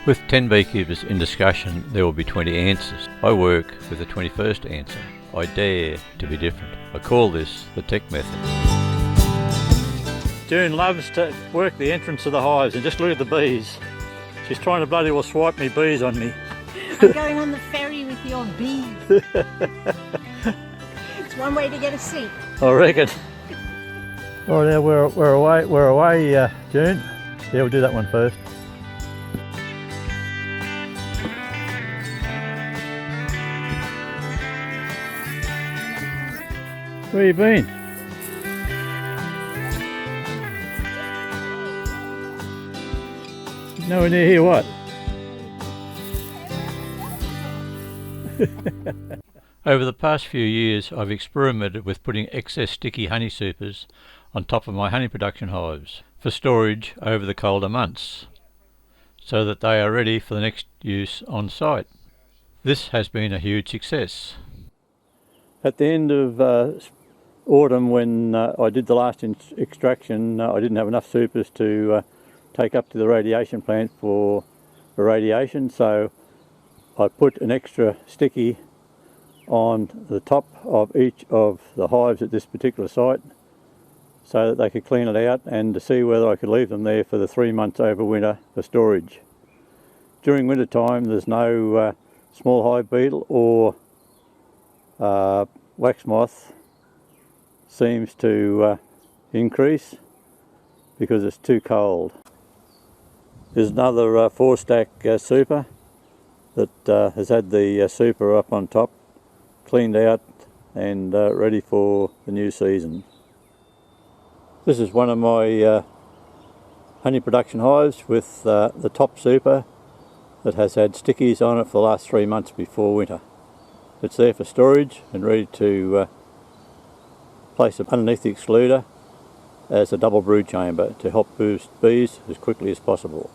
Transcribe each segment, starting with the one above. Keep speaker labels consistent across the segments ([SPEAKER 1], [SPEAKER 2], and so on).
[SPEAKER 1] With 10 beekeepers in discussion, there will be 20 answers. I work with the 21st answer. I dare to be different. I call this the tech method. June loves to work the entrance of the hives, and just look at the bees. She's trying to bloody well swipe me bees on me.
[SPEAKER 2] I'm going on the ferry with your bees. It's one way to get a seat.
[SPEAKER 1] I reckon. Right now we're away, June. Yeah, we'll do that one first. Where you been? Nowhere near here, what? Over the past few years, I've experimented with putting excess sticky honey supers on top of my honey production hives for storage over the colder months, so that they are ready for the next use on site. This has been a huge success. At the end of autumn, when I did the last extraction, I didn't have enough supers to take up to the radiation plant for irradiation, so I put an extra sticky on the top of each of the hives at this particular site so that they could clean it out and to see whether I could leave them there for the 3 months over winter for storage. During winter time there's no small hive beetle or wax moth seems to increase because it's too cold. There's another 4-stack super that has had the super up on top, cleaned out and ready for the new season. This is one of my honey production hives with the top super that has had stickies on it for the last 3 months before winter. It's there for storage and ready to place it underneath the excluder as a double brood chamber to help boost bees as quickly as possible.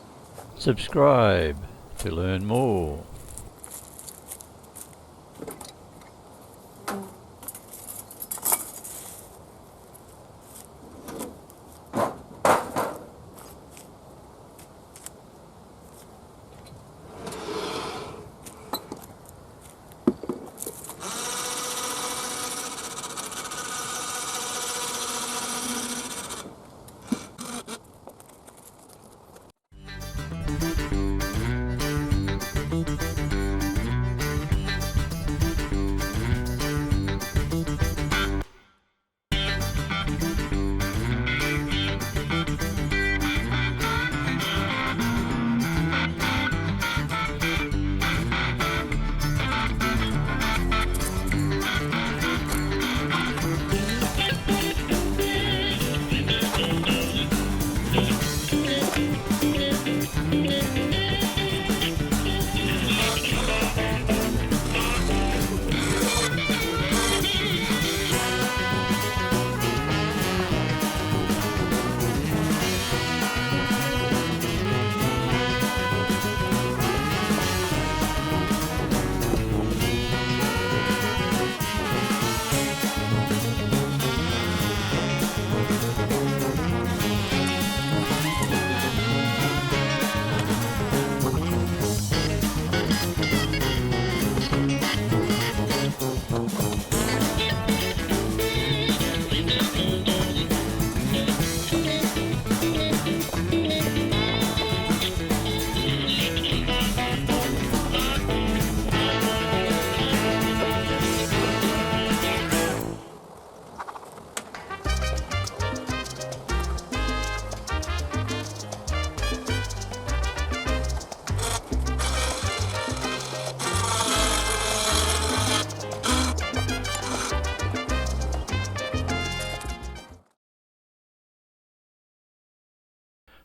[SPEAKER 1] Subscribe to learn more.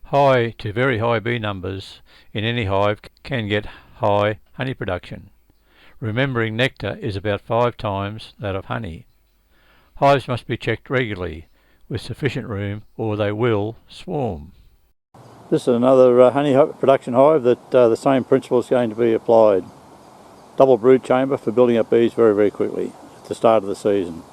[SPEAKER 1] High to very high bee numbers in any hive can get high honey production. Remembering nectar is about 5 times that of honey. Hives must be checked regularly with sufficient room or they will swarm. This is another honey production hive that the same principle is going to be applied. Double brood chamber for building up bees very, very quickly at the start of the season.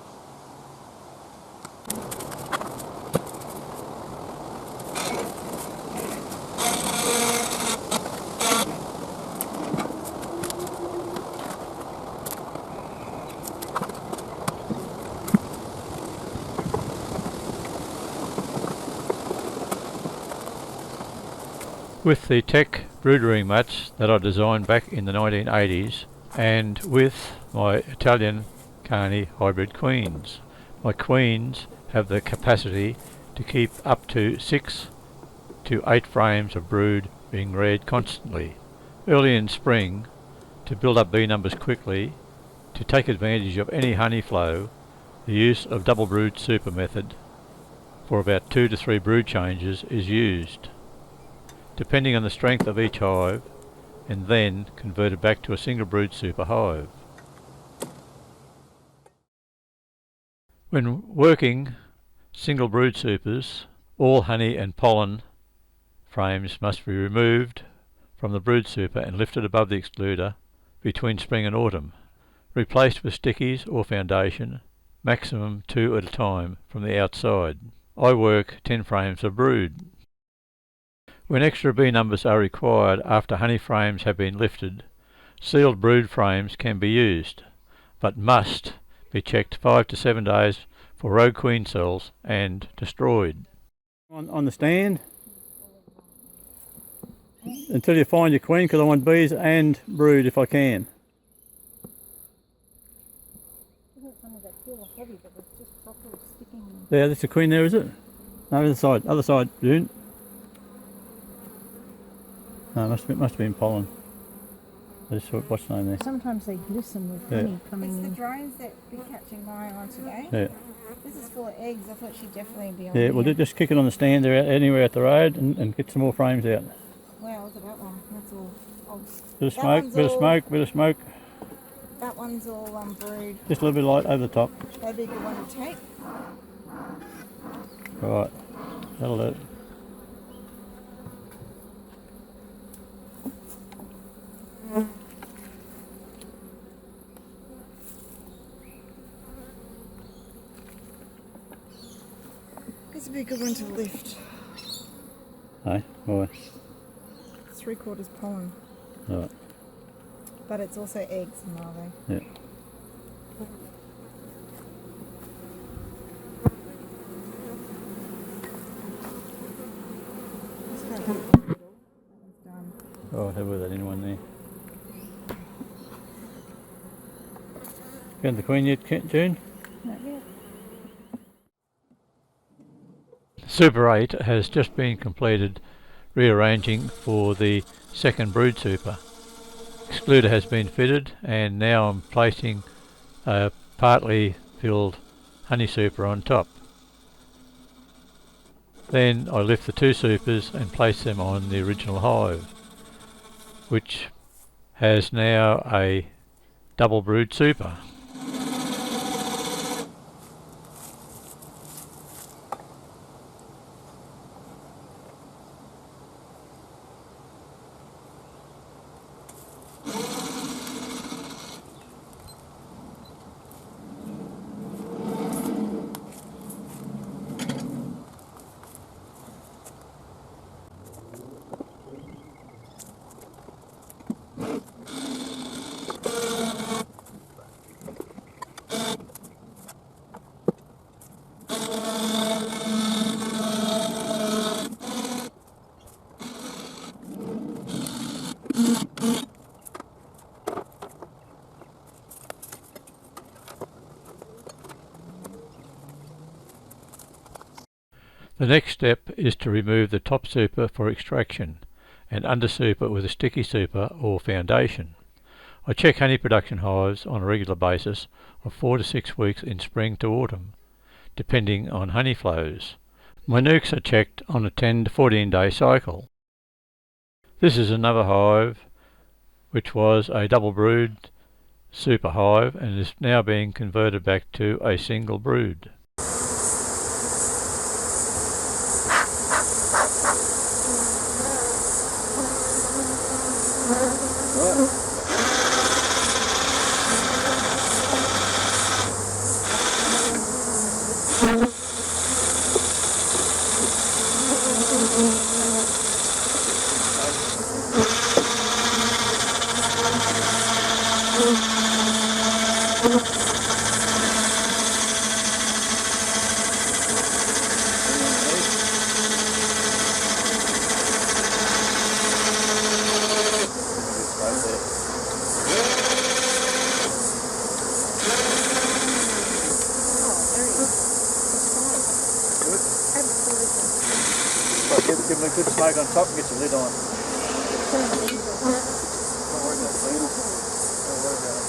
[SPEAKER 1] With the tech broodering mats that I designed back in the 1980s, and with my Italian Carney hybrid queens. My queens have the capacity to keep up to 6 to 8 frames of brood being reared constantly. Early in spring, to build up bee numbers quickly, to take advantage of any honey flow, the use of double brood super method for about 2 to 3 brood changes is used, depending on the strength of each hive, and then converted back to a single brood super hive. When working single brood supers, all honey and pollen frames must be removed from the brood super and lifted above the excluder between spring and autumn, replaced with stickies or foundation, maximum 2 at a time from the outside. I work 10 frames of brood. When extra bee numbers are required after honey frames have been lifted, sealed brood frames can be used, but must be checked 5 to 7 days for rogue queen cells and destroyed. On the stand until you find your queen, because I want bees and brood if I can. Yeah, that's the queen there, is it? No, other side, June. No, it must have been pollen. I just thought, what's the name there?
[SPEAKER 2] Sometimes they glisten with honey coming in.
[SPEAKER 3] It's the drones that be catching mine on today.
[SPEAKER 1] Yeah.
[SPEAKER 3] This is full of eggs. I thought she'd definitely be on
[SPEAKER 1] Yeah,
[SPEAKER 3] there.
[SPEAKER 1] well, just kick it on the stand there, anywhere at the road, and get some more frames out.
[SPEAKER 3] Wow, look at that one. That's all.
[SPEAKER 1] Bit of smoke, bit of smoke.
[SPEAKER 3] That one's all brood.
[SPEAKER 1] Just a little bit light over the top.
[SPEAKER 3] That'd be a good one to take.
[SPEAKER 1] Right, that'll do.
[SPEAKER 3] This would be a good one to lift.
[SPEAKER 1] Hey, why?
[SPEAKER 3] 3/4 pollen.
[SPEAKER 1] Right.
[SPEAKER 3] But it's also eggs and larvae.
[SPEAKER 1] Yeah. Oh, I'll have that in one there. Found the queen yet, June?
[SPEAKER 3] Not yet.
[SPEAKER 1] Super 8 has just been completed rearranging for the second brood super. Excluder has been fitted, and now I'm placing a partly filled honey super on top. Then I lift the 2 supers and place them on the original hive, which has now a double brood super. The next step is to remove the top super for extraction and under super with a sticky super or foundation. I check honey production hives on a regular basis of 4 to 6 weeks in spring to autumn, depending on honey flows. My nukes are checked on a 10 to 14 day cycle. This is another hive which was a double brood super hive and is now being converted back to a single brood. give them a good smoke on top and get your lid on. Don't worry about it, Beetle. Don't worry about it.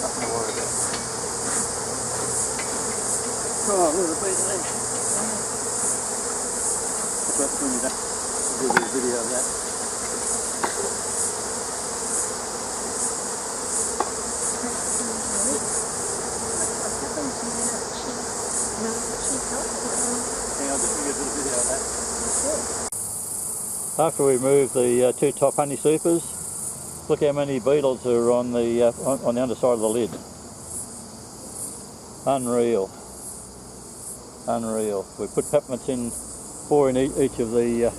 [SPEAKER 1] Nothing to worry about. Oh, look at the Beetle there. That's when you're done. I'll do a little video of that. After we remove the two top honey supers, look how many beetles are on the underside of the lid. Unreal. Unreal. We put peppermints in, 4 in each of the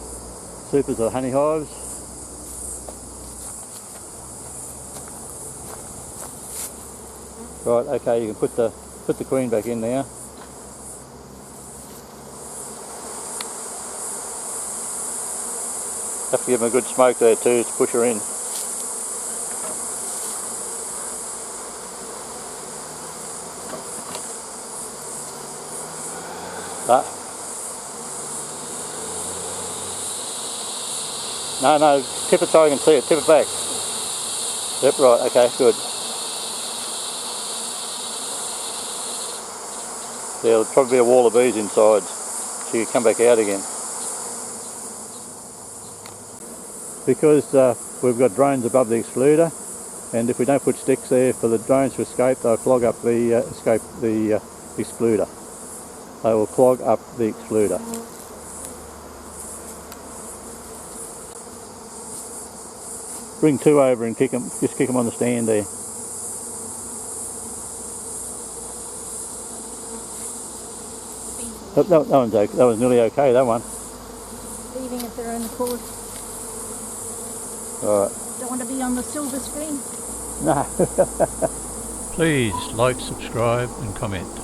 [SPEAKER 1] supers of the honey hives. Right, okay, you can put the queen back in there. Have to give them a good smoke there too to push her in. No, tip it so I can see it, tip it back. Yep, right, okay, good. There'll probably be a wall of bees inside, so you come back out again. Because we've got drones above the excluder, and if we don't put sticks there for the drones to escape, they'll clog up the excluder. They will clog up the excluder. Bring 2 over and just kick them on the stand there. That one's okay. That was nearly okay, that one.
[SPEAKER 2] Leaving at their own accord.
[SPEAKER 1] Alright.
[SPEAKER 2] Don't want to be on the silver screen.
[SPEAKER 1] No.
[SPEAKER 4] Please like, subscribe and comment.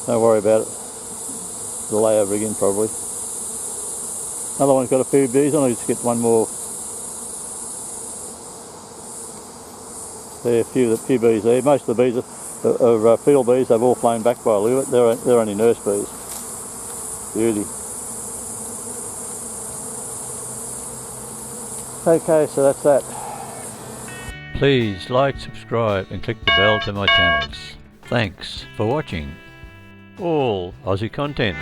[SPEAKER 1] Don't worry about it. The layover again probably. Another one's got a few bees on it, just get one more. There are a few bees there. Most of the bees are field bees, they've all flown back by a little bit. They're only nurse bees. Beauty. Okay, so that's that.
[SPEAKER 4] Please like, subscribe and click the bell to my channels. Thanks for watching. All Aussie content.